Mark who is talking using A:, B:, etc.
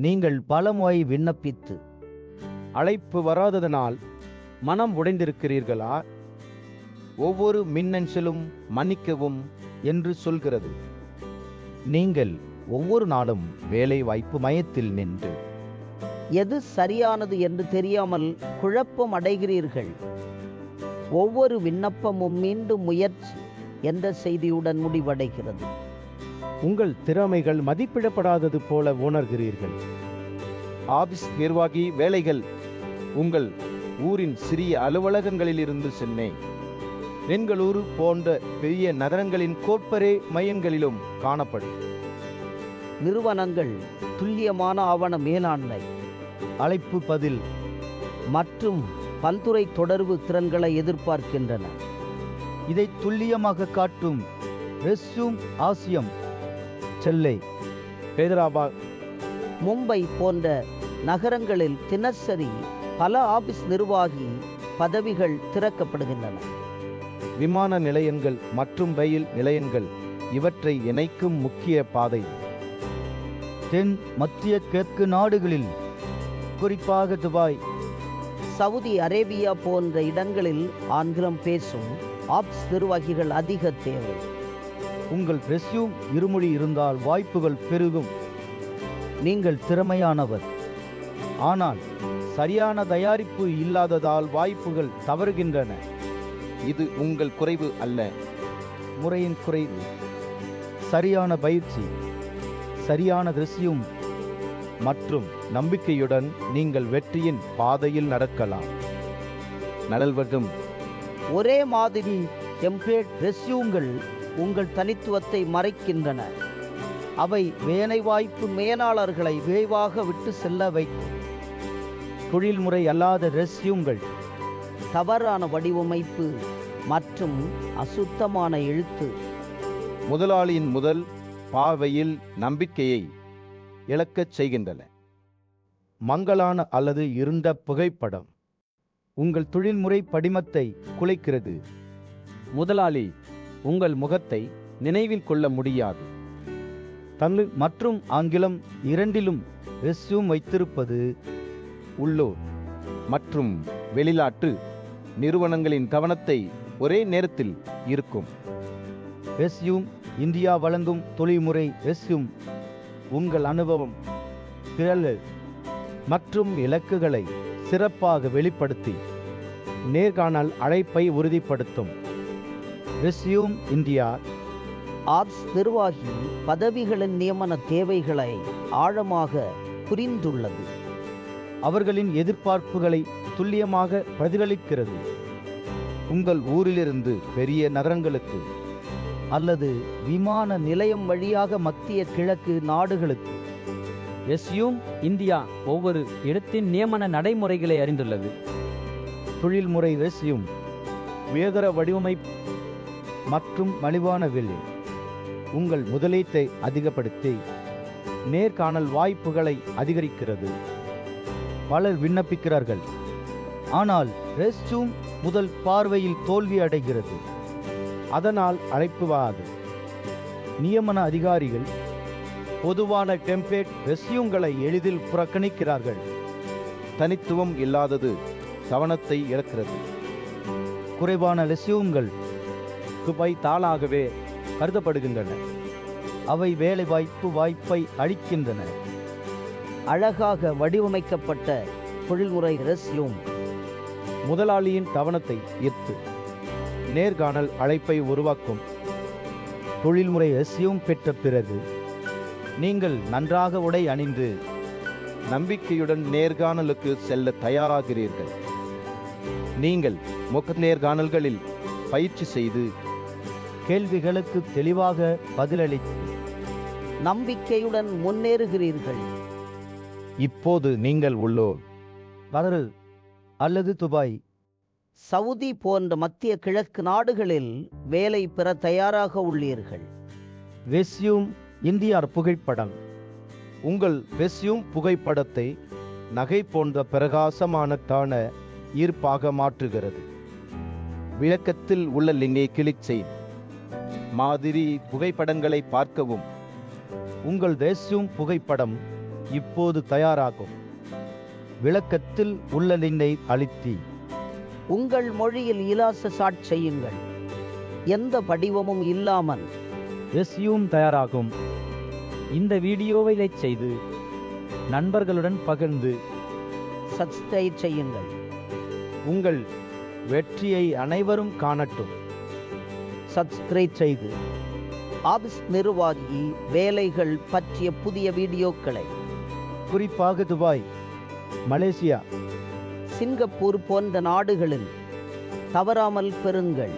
A: நீங்கள் பலமுறை விண்ணப்பித்து
B: அழைப்பு வராததனால் மனம் உடைந்திருக்கிறீர்களா? ஒவ்வொரு மின்னஞ்சலும் மன்னிக்கவும் என்று சொல்கிறது.
A: நீங்கள் ஒவ்வொரு நாளும் வேலை வாய்ப்பு மையத்தில் நின்று
C: எது சரியானது என்று தெரியாமல் குழப்பம் அடைகிறீர்கள். ஒவ்வொரு விண்ணப்பமும் மீண்டும் முயற்சி என்ற செய்தியுடன் முடிவடைகிறது.
B: உங்கள் திறமைகள் மதிப்பிடப்படாதது போல உணர்கிறீர்கள். ஆபீஸ் நிர்வாகி வேலைகள் உங்கள் ஊரின் சிறிய அலுவலகங்களிலிருந்து சென்னேன், பெங்களூரு போன்ற பெரிய நகரங்களின் கோர்ப்பரே மையங்களிலும் காணப்படும்.
C: நிறுவனங்கள் துல்லியமான ஆவண மேலாண்மை,
A: அழைப்பு பதில்
C: மற்றும் பல்துறை தொடர்பு திறன்களை எதிர்பார்க்கின்றன.
A: இதை துல்லியமாக காட்டும் ரெஸ்யூம் ஆசியம், செல்லை,
B: ஹைதராபாத்,
C: மும்பை போன்ற நகரங்களில் தினசரி பல ஆபீஸ் நிர்வாகி பதவிகள் திறக்கப்படுகின்றன.
B: விமான நிலையங்கள் மற்றும் ரயில் நிலையங்கள் இவற்றை இணைக்கும் முக்கிய பாதை.
A: தென் மத்திய கிழக்கு நாடுகளில், குறிப்பாக துபாய்,
C: சவுதி அரேபியா போன்ற இடங்களில் ஆங்கிலம் பேசும் ஆபீஸ் நிர்வாகிகள் அதிக தேவை.
A: உங்கள் ரெஸ்யூம் இருமொழி இருந்தால் வாய்ப்புகள் பெருகும். நீங்கள் திறமையானவர், ஆனால் சரியான தயாரிப்பு இல்லாததால் வாய்ப்புகள் தவறுகின்றன.
B: இது உங்கள் குறைவு அல்ல,
A: முறையின் குறைவு. சரியான பயிற்சி, சரியான ரெஸ்யூம் மற்றும் நம்பிக்கையுடன் நீங்கள் வெற்றியின் பாதையில் நடக்கலாம்.
B: நலல்வதும்
C: ஒரே மாதிரி டெம்ப்ளேட் ரெஸ்யூம்கள் உங்கள் தனித்துவத்தை மறைக்கின்றன. அவை வேலைவாய்ப்பு மேலாளர்களை விரைவாக விட்டு செல்ல வைக்கும்.
A: தொழில்முறை அல்லாத ரெஸ்யூம்கள்
C: தவறான வடிவமைப்பு மற்றும் அசுத்தமான எழுத்து
B: முதலாளியின் முதல் பார்வையில் நம்பிக்கையை இழக்கச் செய்கின்றன.
A: மங்கலான அல்லது இருண்ட புகைப்படம் உங்கள் தொழில்முறை படிமத்தை குலைக்கிறது.
B: முதலாளி உங்கள் முகத்தை நினைவில் கொள்ள முடியாது.
A: தமிழ் மற்றும் ஆங்கிலம் இரண்டிலும் ரெஸ்யூம் வைத்திருப்பது
B: உள்ளூர் மற்றும் வெளிநாட்டு நிறுவனங்களின் கவனத்தை ஒரே நேரத்தில் இருக்கும்.
A: ரெஸ்யூம் இந்தியா வழங்கும் தொழில்முறை ரெஸ்யூம் உங்கள் அனுபவம், திறல் மற்றும் இலக்குகளை சிறப்பாக வெளிப்படுத்தி நேர்காணல் அழைப்பை உறுதிப்படுத்தும். ரெஸ்யூம் இந்தியா
C: ஆப்ஸ் நிர்வாகி பதவிகளின் நியமன தேவைகளை ஆழமாக புரிந்துள்ளது.
A: அவர்களின் எதிர்பார்ப்புகளை துல்லியமாக பிரதிபலிக்கிறது.
B: உங்கள் ஊரிலிருந்து பெரிய நகரங்களுக்கு
A: அல்லது விமான நிலையம் வழியாக மத்திய கிழக்கு நாடுகளுக்கு.
D: ரெஸ்யூம் இந்தியா ஒவ்வொரு இடத்தின் நியமன நடைமுறைகளை அறிந்துள்ளது.
A: தொழில்முறை ரெஸ்யூம் உயர்தர வடிவமைப்பு மற்றும் மலிவான விலை உங்கள் முதலீட்டை அதிகப்படுத்தி நேர்காணல் வாய்ப்புகளை அதிகரிக்கிறது. பலர் விண்ணப்பிக்கிறார்கள், ஆனால் ரெஸ்யூம் முதல் பார்வையில் தோல்வி அடைகிறது. அதனால் அழைப்புவாது. நியமன அதிகாரிகள் பொதுவான டெம்ப்ளேட் ரெஸ்யூம்களை எளிதில் புறக்கணிக்கிறார்கள்.
B: தனித்துவம் இல்லாதது கவனத்தை இழக்கிறது.
A: குறைவான ரெஸ்யூம்கள்
B: தாளாகவே கருதப்படுகின்றன.
A: அவை வேலை வாய்ப்பை அளிக்கின்றன.
C: அழகாக வடிவமைக்கப்பட்ட தொழில்முறை ரெஸ்யூம்
B: முதலாளியின் கவனத்தை ஈர்த்து நேர்காணல் அழைப்பை உருவாக்கும்.
A: தொழில்முறை ரெஸ்யூம் பெற்ற பிறகு நீங்கள் நன்றாக உடை அணிந்து
B: நம்பிக்கையுடன் நேர்காணலுக்கு செல்ல தயாராகிறீர்கள். நீங்கள் முக நேர்காணல்களில் பயிற்சி செய்து
A: கேள்விகளுக்கு தெளிவாக பதிலளித்து
C: நம்பிக்கையுடன் முன்னேறுகிறீர்கள்.
B: இப்போது நீங்கள் உள்ளோர்
A: கதர் அல்லது துபாய்,
C: சவுதி போன்ற மத்திய கிழக்கு நாடுகளில் வேலை பெற தயாராக உள்ளீர்கள்.
A: ரெஸ்யூம் இந்தியா புகைப்படம்
B: உங்கள் ரெஸ்யூம் புகைப்படத்தை நகை போன்ற பிரகாசமான தான ஈர்ப்பாக மாற்றுகிறது. விளக்கத்தில் உள்ள லிங்கை கிளிக் செய்து மாதிரி புகைப்படங்களை பார்க்கவும்.
A: உங்கள் ரெஸ்யூம் புகைப்படம்
B: இப்போது தயாராகும். விளக்கத்தில் உள்ள லிங்கை அழுத்தி
C: உங்கள் மொழியில் இலாச சாட் செய்யுங்கள். எந்த படிவமும் இல்லாமல்
D: ரெஸ்யூம் தயாராகும். இந்த வீடியோவை லைக் செய்து நண்பர்களுடன் பகிர்ந்து
C: சப்ஸ்கிரைப் செய்யுங்கள்.
B: உங்கள் வெற்றியை அனைவரும் காணட்டும்.
C: சப்ஸ்கிரைப் செய்து ஆபிஸ் நிர்வாகி வேலைகள் பற்றிய புதிய வீடியோக்களை
B: குறிப்பாக துபாய், மலேசியா,
C: சிங்கப்பூர் போன்ற நாடுகளில் தவறாமல் பெறுங்கள்.